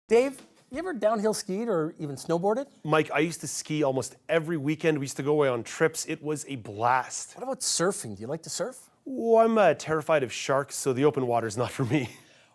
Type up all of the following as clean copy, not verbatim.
Dave, you ever downhill skied or even snowboarded? Mike, I used to ski almost every weekend. We used to go away on trips. It was a blast. What about surfing? Do you like to surf? Oh, I'm terrified of sharks, so the open water is not for me.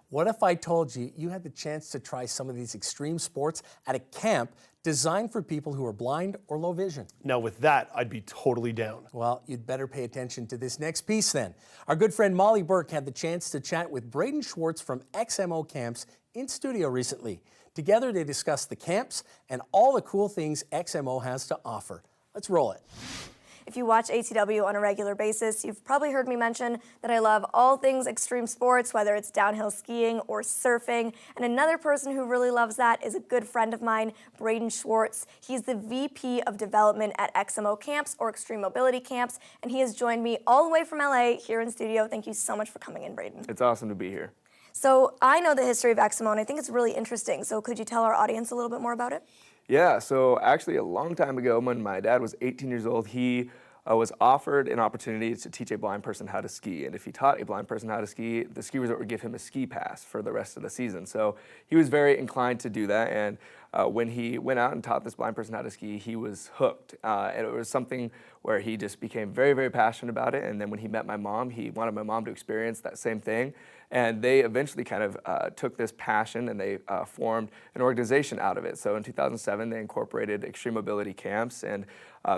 What if I told you you had the chance to try some of these extreme sports at a camp designed for people who are blind or low vision? Now with that, I'd be totally down. Well, you'd better pay attention to this next piece then. Our good friend Molly Burke had the chance to chat with Bradon Schwarz from XMO Camps in studio recently. Together they discussed the camps and all the cool things XMO has to offer. Let's roll it. If you watch ATW on a regular basis, you've probably heard me mention that I love all things extreme sports, whether it's downhill skiing or surfing. And another person who really loves that is a good friend of mine, Bradon Schwarz. He's the VP of Development at XMO Camps, or Extreme Mobility Camps, and he has joined me all the way from LA here in studio. Thank you so much for coming in, Bradon. It's awesome to be here. So I know the history of XMO, and I think it's really interesting. So could you tell our audience a little bit more about it? Yeah, so actually a long time ago when my dad was 18 years old, he was offered an opportunity to teach a blind person how to ski. And if he taught a blind person how to ski, the ski resort would give him a ski pass for the rest of the season. So he was very inclined to do that. And when he went out and taught this blind person how to ski, he was hooked. And it was something where he just became very, very passionate about it. And then when he met my mom, he wanted my mom to experience that same thing. And they eventually kind of took this passion and they formed an organization out of it. So in 2007, they incorporated Extreme Mobility Camps. And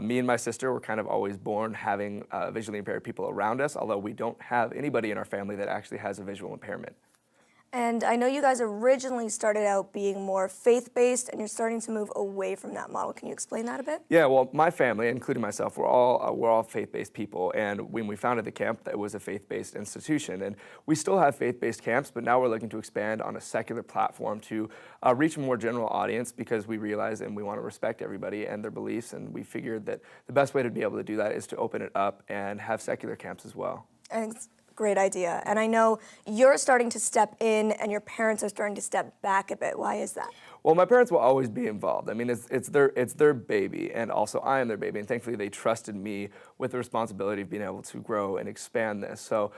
me and my sister were kind of always born having visually impaired people around us, although we don't have anybody in our family that actually has a visual impairment. And I know you guys originally started out being more faith-based, and you're starting to move away from that model. Can you explain that a bit? Yeah, well, my family, including myself, we're all faith-based people. And when we founded the camp, it was a faith-based institution. And we still have faith-based camps, but now we're looking to expand on a secular platform to reach a more general audience, because we realize and we want to respect everybody and their beliefs. And we figured that the best way to be able to do that is to open it up and have secular camps as well. Great idea. And I know you're starting to step in and your parents are starting to step back a bit. Why is that? Well, my parents will always be involved. I mean, it's their baby, and also I am their baby, and thankfully they trusted me with the responsibility of being able to grow and expand this. So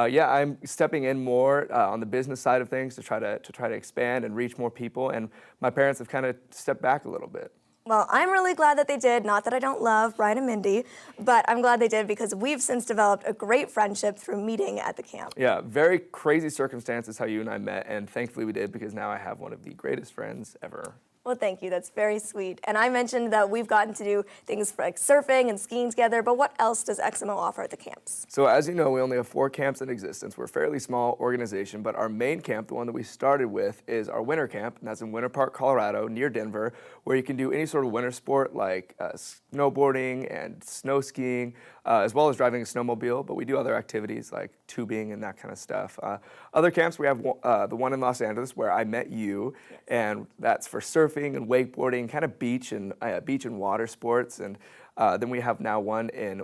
yeah, I'm stepping in more on the business side of things to try to expand and reach more people, and my parents have kind of stepped back a little bit. Well, I'm really glad that they did. Not that I don't love Brian and Mindy, but I'm glad they did because we've since developed a great friendship through meeting at the camp. Yeah, very crazy circumstances how you and I met, and thankfully we did, because now I have one of the greatest friends ever. Well, thank you. That's very sweet. And I mentioned that we've gotten to do things like surfing and skiing together, but what else does XMO offer at the camps? So as you know, we only have 4 camps in existence. We're a fairly small organization, but our main camp, the one that we started with, is our winter camp, and that's in Winter Park, Colorado, near Denver, where you can do any sort of winter sport like snowboarding and snow skiing, as well as driving a snowmobile, but we do other activities like tubing and that kind of stuff. Other camps, we have the one in Los Angeles where I met you, yes. And that's for surfing and wakeboarding, kind of beach and water sports. And then we have now one in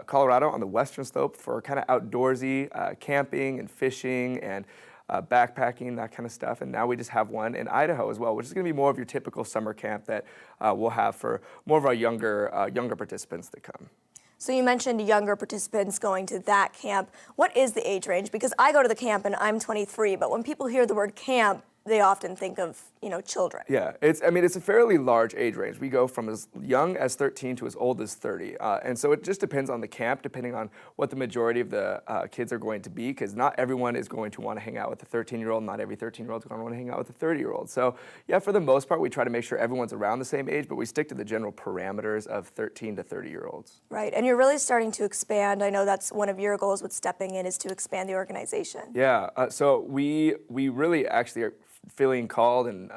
Colorado on the western slope for kind of outdoorsy camping and fishing and backpacking, that kind of stuff. And now we just have one in Idaho as well, which is going to be more of your typical summer camp that we'll have for more of our younger participants that come. So you mentioned younger participants going to that camp. What is the age range? Because I go to the camp and I'm 23, but when people hear the word camp, they often think of, children. Yeah, it's a fairly large age range. We go from as young as 13 to as old as 30. And so it just depends on the camp, depending on what the majority of the kids are going to be, because not everyone is going to want to hang out with a 13-year-old. Not every 13-year-old is going to want to hang out with a 30-year-old. So yeah, for the most part, we try to make sure everyone's around the same age, but we stick to the general parameters of 13 to 30-year-olds. Right, and you're really starting to expand. I know that's one of your goals with stepping in, is to expand the organization. Yeah, so we really actually are feeling called and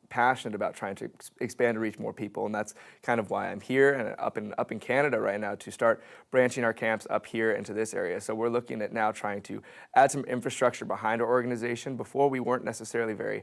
passionate about trying to expand and reach more people, and that's kind of why I'm here and up in Canada right now to start branching our camps up here into this area. So we're looking at now trying to add some infrastructure behind our organization. Before we weren't necessarily very,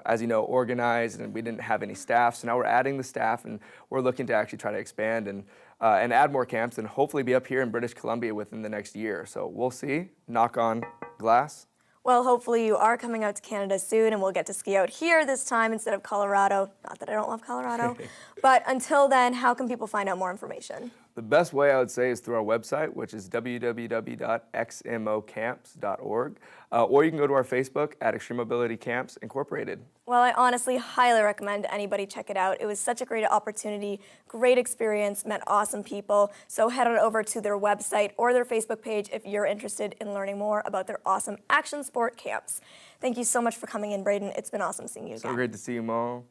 as you know, organized, and we didn't have any staff. So now we're adding the staff, and we're looking to actually try to expand and add more camps, and hopefully be up here in British Columbia within the next year. So we'll see. Knock on glass. Well, hopefully you are coming out to Canada soon and we'll get to ski out here this time instead of Colorado. Not that I don't love Colorado. But until then, how can people find out more information? The best way I would say is through our website, which is www.xmocamps.org, or you can go to our Facebook at Extreme Mobility Camps Incorporated. Well, I honestly highly recommend anybody check it out. It was such a great opportunity, great experience, met awesome people. So head on over to their website or their Facebook page if you're interested in learning more about their awesome action sport camps. Thank you so much for coming in, Bradon. It's been awesome seeing you again. So great to see you, Mom.